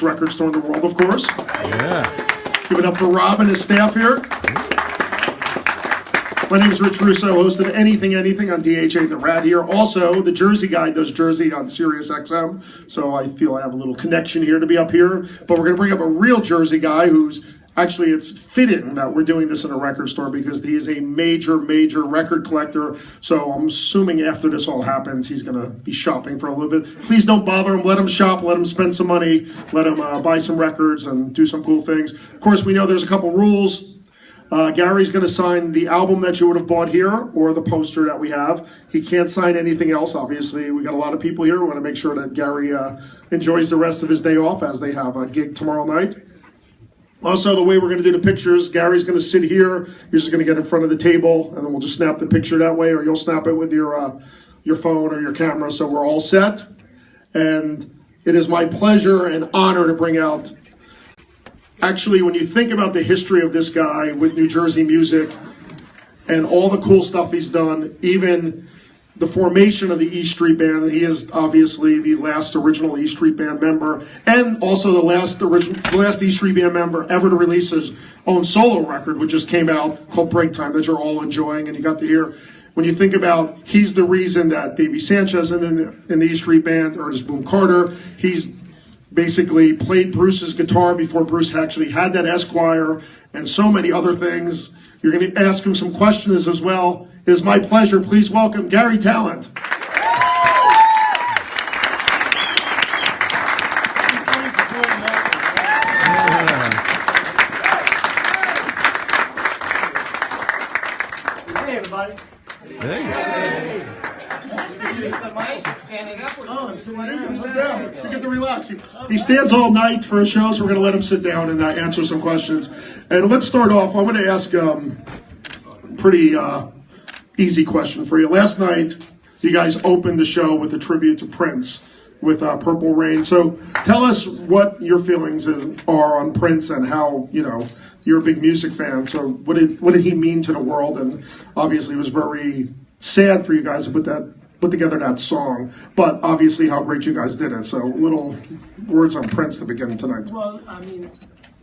record store in the world, of course. Yeah. Give it up for Rob and his staff here. My name is Rich Russo, host of Anything on DHA and the Rat here. Also, the Jersey guy does Jersey on Sirius XM, so I feel I have a little connection here to be up here. But we're going to bring up a real Jersey guy who's actually, it's fitting that we're doing this in a record store because he is a major record collector. So I'm assuming after this all happens, he's going to be shopping for a little bit. Please don't bother him. Let him shop. Let him spend some money. Let him buy some records and do some cool things. Of course, we know there's a couple rules. Gary's going to sign the album that you would have bought here or the poster that we have. He can't sign anything else, obviously. We got a lot of people here. We want to make sure that Gary enjoys the rest of his day off as they have a gig tomorrow night. Also, the way we're going to do the pictures, Gary's going to sit here. You're just going to get in front of the table, and then we'll just snap the picture that way, or you'll snap it with your phone or your camera, so we're all set. And it is my pleasure and honor to bring out. Actually, when you think about the history of this guy with New Jersey music and all the cool stuff he's done, even the formation of the E Street Band, he is obviously the last original E Street Band member and also the last E Street Band member ever to release his own solo record, which just came out called Break Time, that you're all enjoying and you got to hear. When you think about, he's the reason that Davey Sanchez in the E Street Band, or just Boone Carter, he's basically played Bruce's guitar before Bruce actually had that Esquire, and so many other things. You're going to ask him some questions as well. It is my pleasure. Please welcome Garry Tallent. Hey, everybody. Hey. Oh, I'm sitting down. Sit down. You get to relax. He stands all night for a show, so we're going to let him sit down and answer some questions. And let's start off. I'm going to ask a pretty easy question for you. Last night, you guys opened the show with a tribute to Prince with Purple Rain. So tell us what your feelings are on Prince and how, you're a big music fan. So what did he mean to the world? And obviously it was very sad for you guys to put together that song, but obviously how great you guys did it. So little words on Prince to begin tonight. Well, I mean,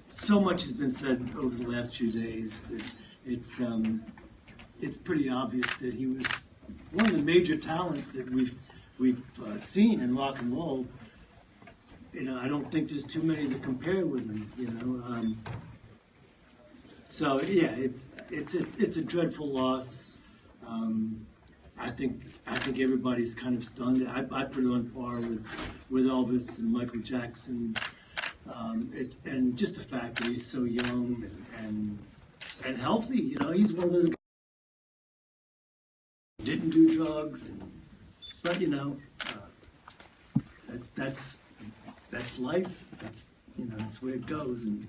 so much has been said over the last few days. It's pretty obvious that he was one of the major talents that we've seen in rock and roll. I don't think there's too many that compare with him. So yeah, it's a dreadful loss. I think everybody's kind of stunned. I put it on par with Elvis and Michael Jackson, and just the fact that he's so young and healthy. He's one of those guys who didn't do drugs, but that's life. That's the way it goes, and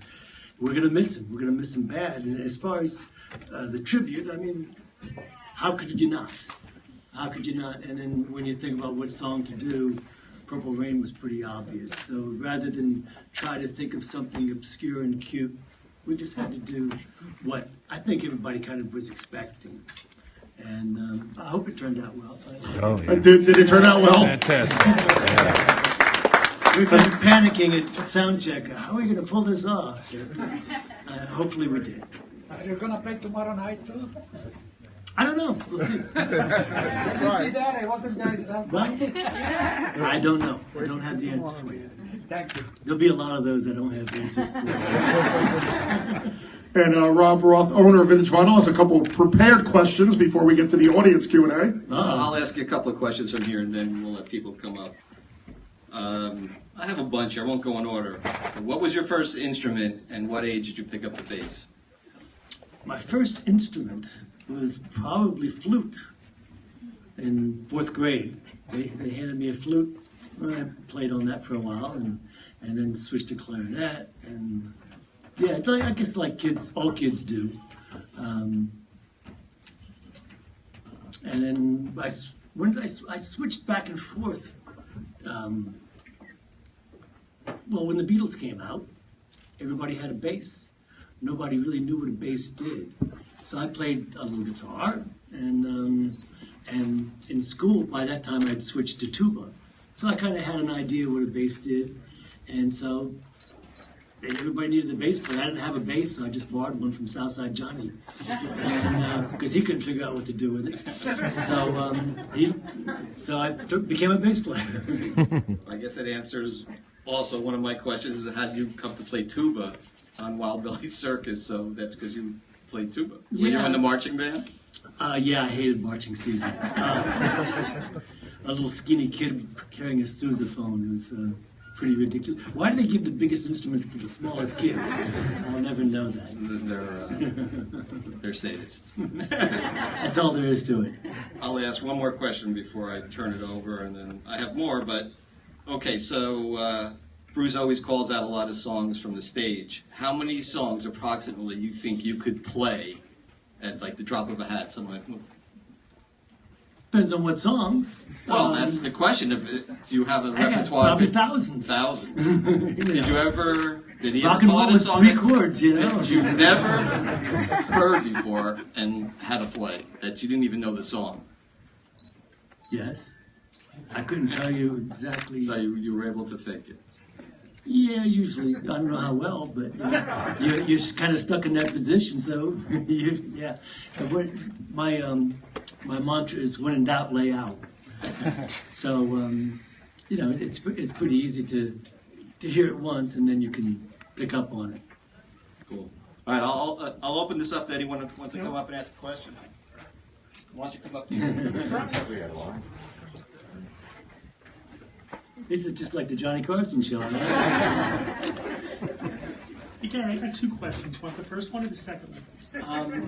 we're gonna miss him. We're gonna miss him bad. And as far as the tribute, I mean, how could you not? How could you not? And then when you think about what song to do, Purple Rain was pretty obvious. So rather than try to think of something obscure and cute, we just had to do what I think everybody kind of was expecting. And I hope it turned out well. Oh, yeah. Did it turn out well? Fantastic. Yeah. We've been panicking at sound check. How are we going to pull this off? Hopefully we did. Are you gonna play tomorrow night too? I don't know. We'll see. I wasn't there last night. I don't know. I don't have the answer for you. Thank you. There'll be a lot of those I don't have answers for. And Rob Roth, owner of Vintage Vinyl, has a couple of prepared questions before we get to the audience Q&A. I'll ask you a couple of questions from here, and then we'll let people come up. I have a bunch here. I won't go in order. What was your first instrument, and what age did you pick up the bass? My first instrument was probably flute in 4th grade. They handed me a flute. I played on that for a while, and then switched to clarinet. And yeah, I guess like all kids do. And then I switched back and forth. Well, when the Beatles came out, everybody had a bass. Nobody really knew what a bass did. So I played a little guitar, and in school, by that time I'd switched to tuba. So I kind of had an idea what a bass did. And so everybody needed a bass player. I didn't have a bass, so I just borrowed one from Southside Johnny, because he couldn't figure out what to do with it. So I became a bass player. I guess that answers also one of my questions: is how did you come to play tuba on Wild Billy's Circus? So that's because you played tuba. Were you in the marching band? Yeah, I hated marching season. A little skinny kid carrying a sousaphone was pretty ridiculous. Why do they give the biggest instruments to the smallest kids? I'll never know that. They're sadists. That's all there is to it. I'll ask one more question before I turn it over, and then I have more. But okay, so Bruce always calls out a lot of songs from the stage. How many songs approximately you think you could play at like the drop of a hat? Depends on what songs. Well, that's the question. Do you have a I had repertoire? probably thousands. Thousands. Did you ever? Did he Rock ever and pull roll out a with song 3 chords, you know. that you never heard before and had to play that you didn't even know the song? Yes. I couldn't tell you exactly. So you were able to fake it. Yeah, usually. I don't know how well, but you're kind of stuck in that position. So, yeah. My mantra is when in doubt, lay out. So, it's pretty easy to hear it once and then you can pick up on it. Cool. All right, I'll open this up to anyone who wants to come up and ask a question. Why don't you come up here? This is just like the Johnny Carson show. Right? Hey, Gary, I got 2 questions. You want the first one or the second one?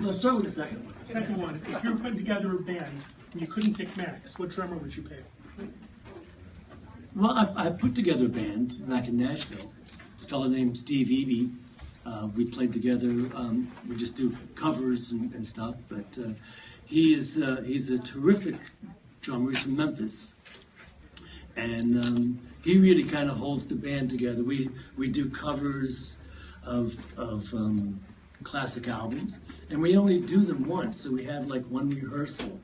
Let's start with the second one. Second one, if you were putting together a band and you couldn't pick Max, what drummer would you pick? Well, I put together a band back in Nashville. A fellow named Steve Eby. We played together. We just do covers and stuff. But he's a terrific drummer. He's from Memphis, and he really kind of holds the band together. We do covers of classic albums, and we only do them once. So we have like one rehearsal,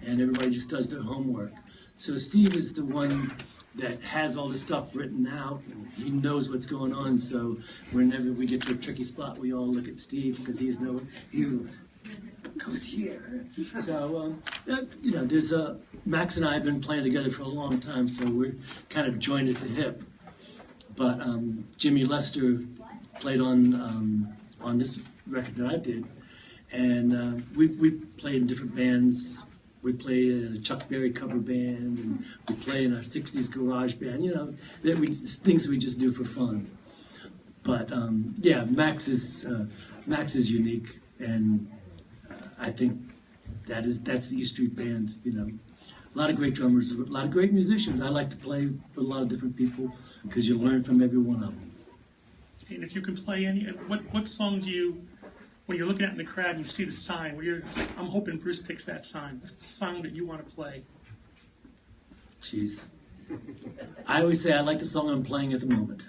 and everybody just does their homework. So Steve is the one that has all the stuff written out, and he knows what's going on. So whenever we get to a tricky spot, we all look at Steve because he goes here. So there's Max and I have been playing together for a long time, so we're kind of joined at the hip. But Jimmy Lester played on this record that I did, and we played in different bands. We play in a Chuck Berry cover band, and we play in our 60s garage band, things we just do for fun. But Max is unique, and I think that's the E Street Band, A lot of great drummers, a lot of great musicians. I like to play with a lot of different people because you learn from every one of them. And if you can play any, what song do you, when you're looking out in the crowd and you see the sign, I'm hoping Bruce picks that sign. What's the song that you want to play? Jeez. I always say I like the song I'm playing at the moment.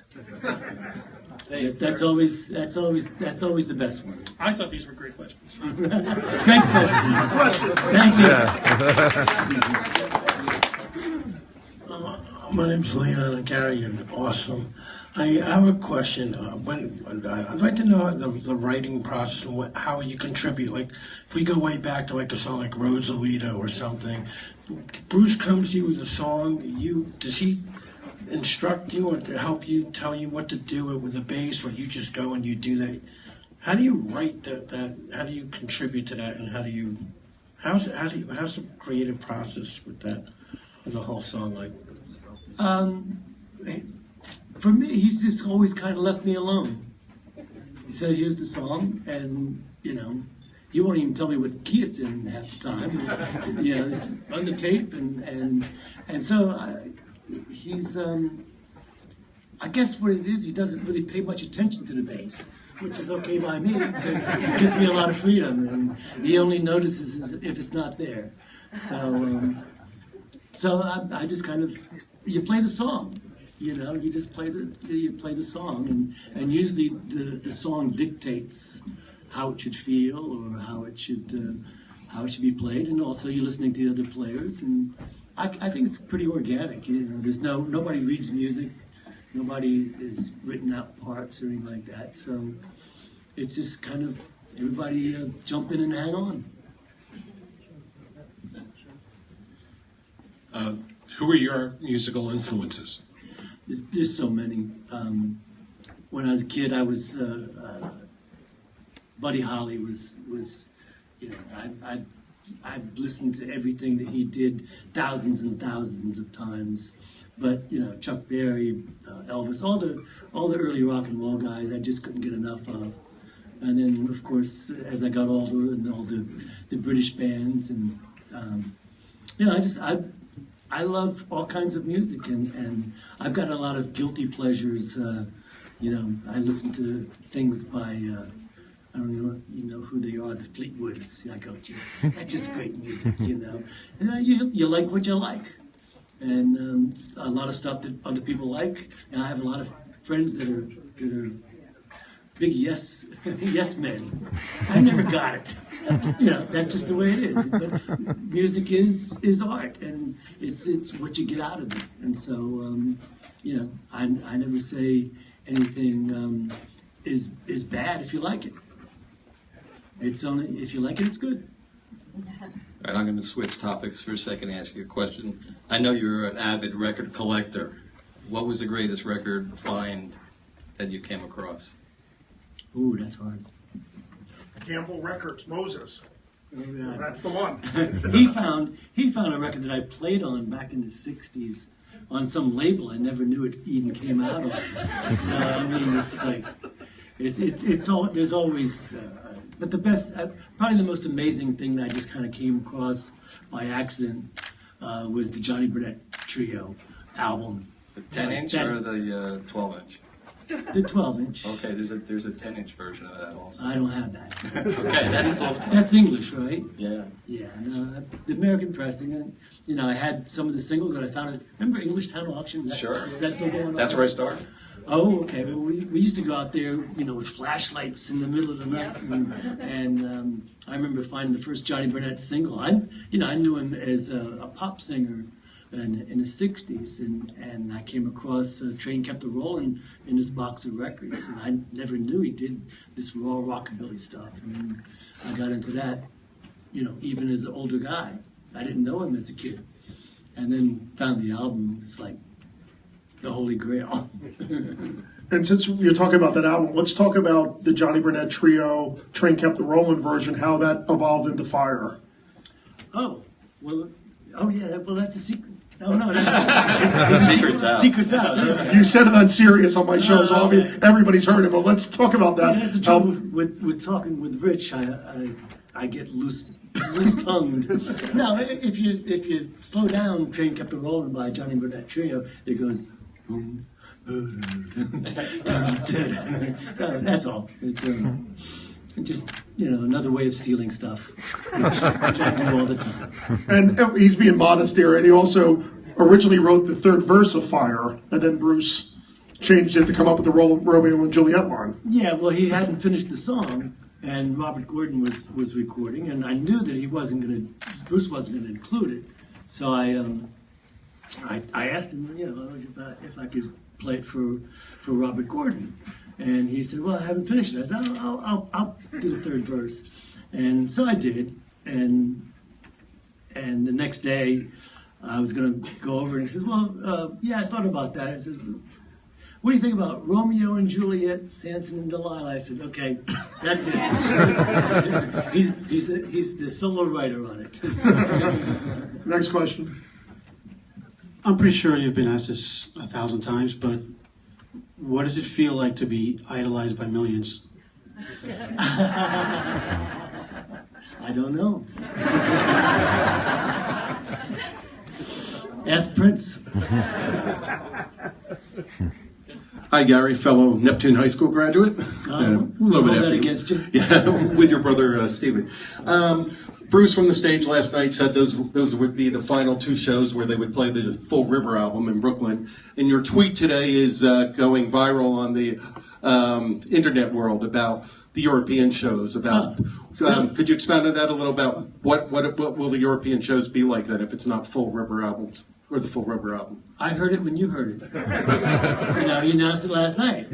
That's always the best one. I thought these were great questions. Great questions. Thank you. My name's Leon and Gary. You're awesome. I have a question. I'd like to know the writing process and how you contribute. Like, if we go way back to like a song like Rosalita or something, Bruce comes to you with a song. Does he instruct you or to help you, tell you what to do with a bass, or you just go and you do that? How do you write that? How do you contribute to that? And how's the creative process with that, with a whole song like? For me, he's just always kind of left me alone. He said, "Here's the song," and he won't even tell me what key it's in half the time. On the tape, and so he's. I guess what it is, he doesn't really pay much attention to the bass, which is okay by me because it gives me a lot of freedom, and he only notices if it's not there. So I just kind of, you play the song, you just play the song, and usually the song dictates how it should feel or how it should be played, and also you're listening to the other players, and I think it's pretty organic. There's nobody reads music. Nobody has written out parts or anything like that. So it's just kind of everybody jump in and hang on. Who are your musical influences? There's so many. When I was a kid, I was Buddy Holly was you know, I listened to everything that he did thousands and thousands of times. But you know, Chuck Berry, Elvis, all the early rock and roll guys, I just couldn't get enough of. And then, of course, as I got older, and all the British bands, and you know, I love all kinds of music, and I've got a lot of guilty pleasures. You know, I listen to things by I don't know, you know who they are, the Fleetwoods. I go, that's just great music, you know. And you like what you like, and a lot of stuff that other people like. And I have a lot of friends that are big yes men. I never got it. You know, that's just the way it is. But music is art, and it's what you get out of it. And so, you know, I never say anything is bad if you like it. It's only if you like it, it's good. All right, I'm going to switch topics for a second and ask you a question. I know you're an avid record collector. What was the greatest record find that you came across? Ooh, that's hard. Gamble Records, Moses. Oh, yeah. That's the one. He found a record that I played on back in the '60s on some label I never knew it even came out on. So I mean, it's like it's all there's always. But the best, probably the most amazing thing that I just kind of came across by accident was the Johnny Burnett Trio album. The 10-inch or the 12-inch? The 12-inch. Okay, there's a 10-inch version of that also. I don't have that. Okay, That's English, right? Yeah. Yeah, no, the American pressing. And, you know, I had some of the singles that I found. Remember English Town Auction? Sure. Is that still going on? That's where I started. Oh, okay. Well, we used to go out there, you know, with flashlights in the middle of the night, and I remember finding the first Johnny Burnett single. I knew him as a pop singer in the '60s, and I came across Train Kept a Rollin' in this box of records, and I never knew he did this raw rockabilly stuff. And I got into that, you know, even as an older guy. I didn't know him as a kid, and then found the album. It's like the Holy Grail. And since you're talking about that album, let's talk about the Johnny Burnett Trio, Train Kept a Rollin' version, how that evolved into Fire. Oh, well, yeah, well, that's a secret. Oh, no, the secret's out. Secret's out. Yeah. You said it on Sirius on my show, so I mean, everybody's heard it, but let's talk about that. Yeah, that's the trouble with talking with Rich. I get loose-tongued. No, if you slow down Train Kept a Rollin' by Johnny Burnett Trio, it goes... That's all. It's just, you know, another way of stealing stuff, which I do all the time. And he's being modest here, and he also originally wrote the third verse of Fire, and then Bruce changed it to come up with the Romeo and Juliet line. Yeah, well, he hadn't finished the song, and Robert Gordon was recording, and I knew that Bruce wasn't going to include it, so I asked him, you know, if I could play it for Robert Gordon, and he said, "Well, I haven't finished it." I said, "I'll do the third verse," and so I did, and the next day I was going to go over, and he says, "Well, yeah, I thought about that." He says, "What do you think about Romeo and Juliet, Samson and Delilah?" I said, "Okay, that's it." he's the solo writer on it. Next question. I'm pretty sure you've been asked this 1,000 times, but what does it feel like to be idolized by millions? I don't know. Ask Prince. Hi, Gary, fellow Neptune High School graduate. A little bit that after against you. Yeah, with your brother Stephen. Bruce from the stage last night said those would be the final two shows where they would play the full River album in Brooklyn. And your tweet today is going viral on the internet world about the European shows. About could you expound on that a little about what will the European shows be like then if it's not full River albums? or the full Rubber album? I heard it when you heard it. You know, you announced it last night.